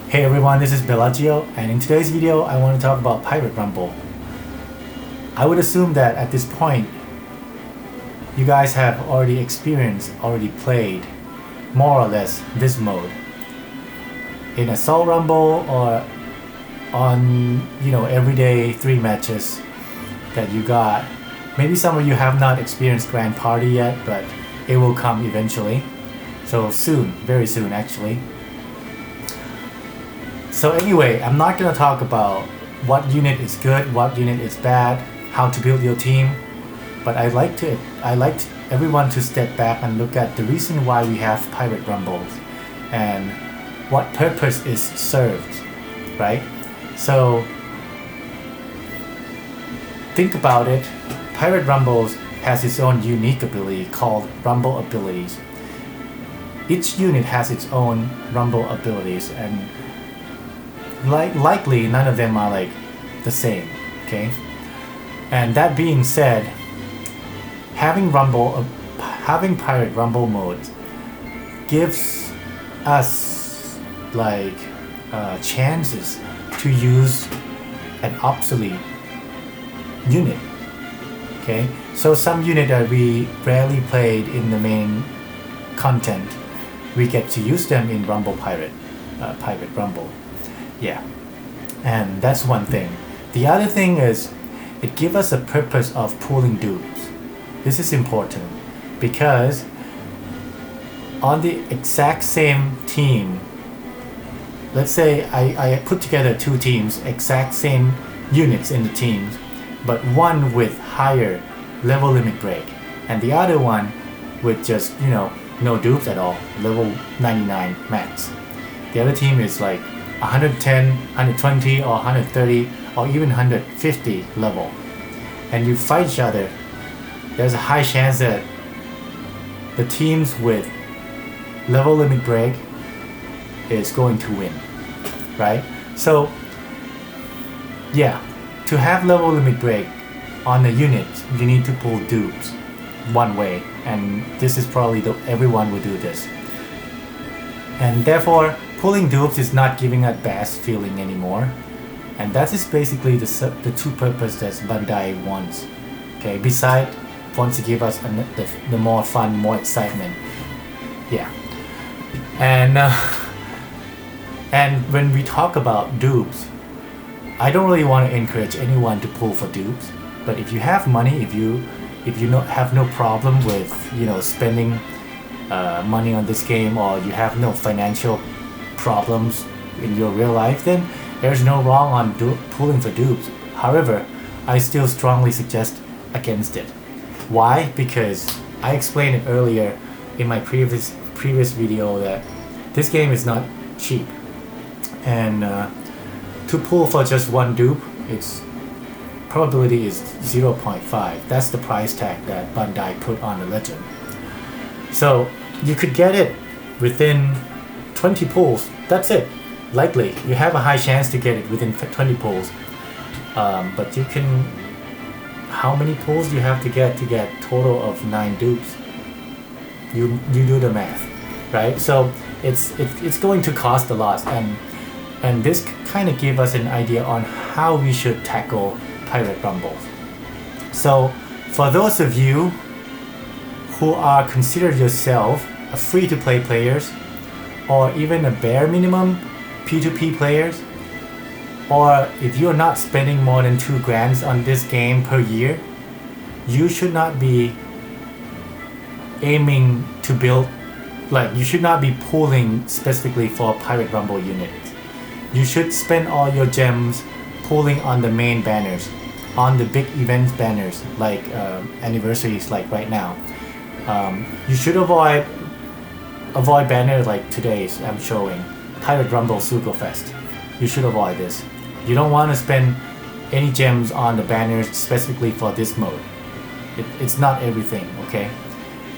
Hey everyone, this is Bellagio, and in today's video I want to talk about Pirate Rumble. I would assume that at this point you guys have already played more or less this mode in Assault Rumble or on everyday 3 matches that you got. Maybe some of you have not experienced Grand Party yet, but it will come eventually. So soon, very soon actually. So anyway, I'm not going to talk about what unit is good, what unit is bad, how to build your team, but I like everyone to step back and look at the reason why we have Pirate Rumbles and what purpose is served, right? So think about it. Pirate Rumbles has its own unique ability called Rumble abilities. Each unit has its own Rumble abilities, and likely none of them are like the same, okay? And that being said, having Pirate Rumble mode gives us chances to use an obsolete unit, okay? So some unit that we rarely played in the main content, we get to use them in Pirate Rumble. Yeah, and that's one thing. The other thing is it gives us a purpose of pulling dupes. This is important because on the exact same team, let's say I put together 2 teams, exact same units in the teams, but one with higher level limit break and the other one with just no dupes at all, level 99 max. The other team is like 110, 120 or 130 or even 150 level, and you fight each other, there's a high chance that the teams with level limit break is going to win, right? So yeah, to have level limit break on the unit, you need to pull dupes one way, and this is probably everyone will do this, and therefore pulling dupes is not giving a best feeling anymore, and that is basically the 2 purposes that Bandai wants. Okay, besides wants to give us the more fun, more excitement. Yeah, and when we talk about dupes, I don't really want to encourage anyone to pull for dupes, but if you have money, if you have no problem with spending money on this game, or you have no financial problems in your real life, then there's no wrong on pulling for dupes. However, I still strongly suggest against it. Why? Because I explained it earlier in my previous video that this game is not cheap, and to pull for just 1 dupe, its probability is 0.5. That's the price tag that Bandai put on the Legend. So you could get it within 20 pulls. That's it. Likely you have a high chance to get it within 20 pulls, but you can, how many pulls you have to get total of 9 dupes? You do the math, right? So it's going to cost a lot, and this kind of give us an idea on how we should tackle Pirate Rumble. So for those of you who are consider yourself a free-to-play players, or even a bare minimum P2P players, or if you're not spending more than 2 grand on this game per year, you should not be aiming to build, you should not be pulling specifically for Pirate Rumble units. You should spend all your gems pulling on the main banners, on the big events banners, like anniversaries like right now. You should avoid banners like today's I'm showing, Pirate Rumble Suko Fest. You should avoid this. You don't want to spend any gems on the banners specifically for this mode. It's not everything, okay?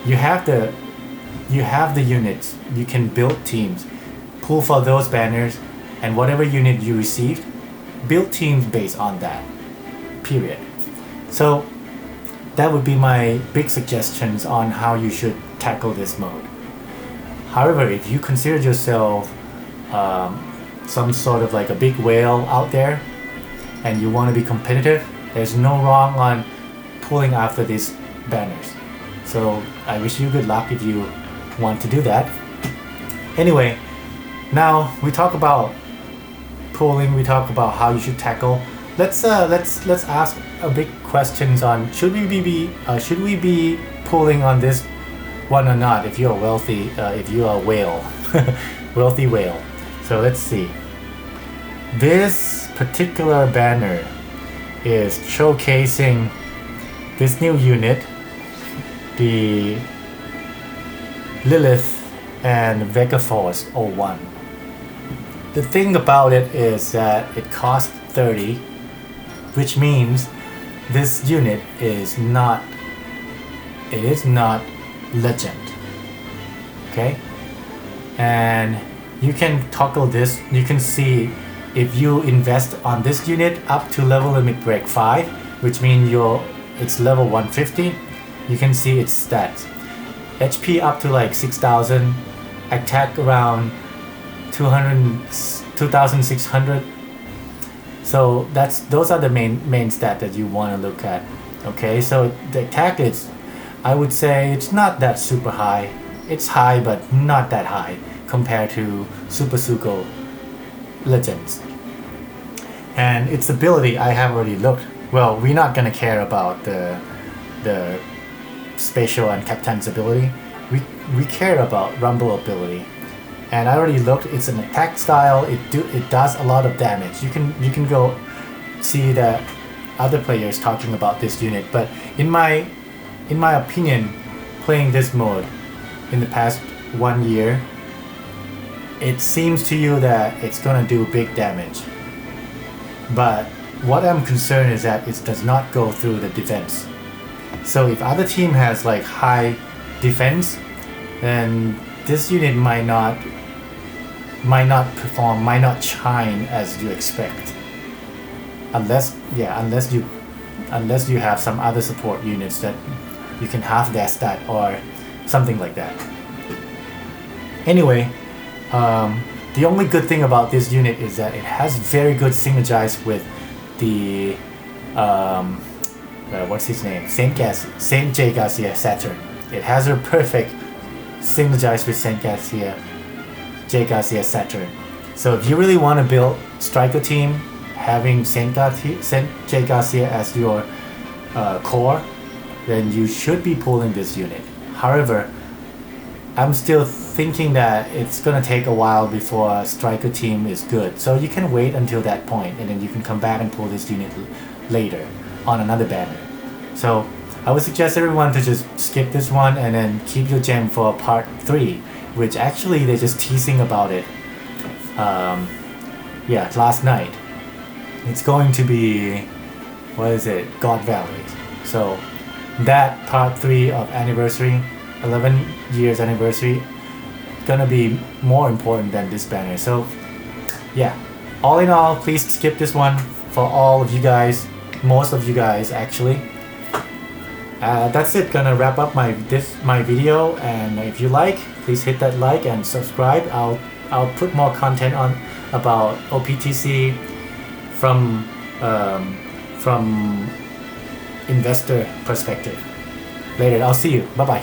You have the units, you can build teams, pull for those banners, and whatever unit you received, build teams based on that, period. So that would be my big suggestions on how you should tackle this mode. However, if you consider yourself some sort of like a big whale out there and you want to be competitive, there's no wrong on pulling after these banners. So I wish you good luck if you want to do that. Anyway, now we talk about pulling, we talk about how you should tackle. Let's ask a big questions on should we be pulling on this one or not if you're wealthy, if you are a whale, wealthy whale. So let's see. This particular banner is showcasing this new unit, the Lilith and Vega Force 01. The thing about it is that it costs 30, which means this unit is not legend. Okay? And you can toggle this. You can see if you invest on this unit up to level limit break 5, which means it's level 150, you can see its stats. HP up to like 6,000, attack around 2,600. So those are the main stats that you want to look at. Okay, so the attack is, I would say it's not that super high. It's high but not that high compared to Super Suko Legends. And its ability, I have already looked. Well, we're not gonna care about the spatial and captain's ability. We care about rumble ability. And I already looked. It's an attack style. It does a lot of damage. You can go see the other players talking about this unit. But in my opinion, playing this mode in the past 1 year, it seems to you that it's gonna do big damage. But what I'm concerned is that it does not go through the defense. So if other team has like high defense, then this unit might not perform, might not shine as you expect. Unless you have some other support units that you can half their stat or something like that. Anyway, the only good thing about this unit is that it has very good synergize with the what's his name? Saint J. Garcia Saturn. It has a perfect synergize with Saint J. Garcia Saturn. So if you really want to build striker team, having Saint J. Garcia as your core, then you should be pulling this unit. However, I'm still thinking that it's gonna take a while before a striker team is good. So you can wait until that point and then you can come back and pull this unit later on another banner. So I would suggest everyone to just skip this one and then keep your gem for part 3, which actually they're just teasing about it last night. It's going to be, what is it, God Valley. So that part 3 of anniversary, 11 years anniversary, gonna be more important than this banner. So yeah, all in all, please skip this one for all of you guys, most of you guys actually. That's it, gonna wrap up my video, and if you like, please hit that like and subscribe. I'll put more content on about OPTC from investor perspective later. I'll see you. Bye bye.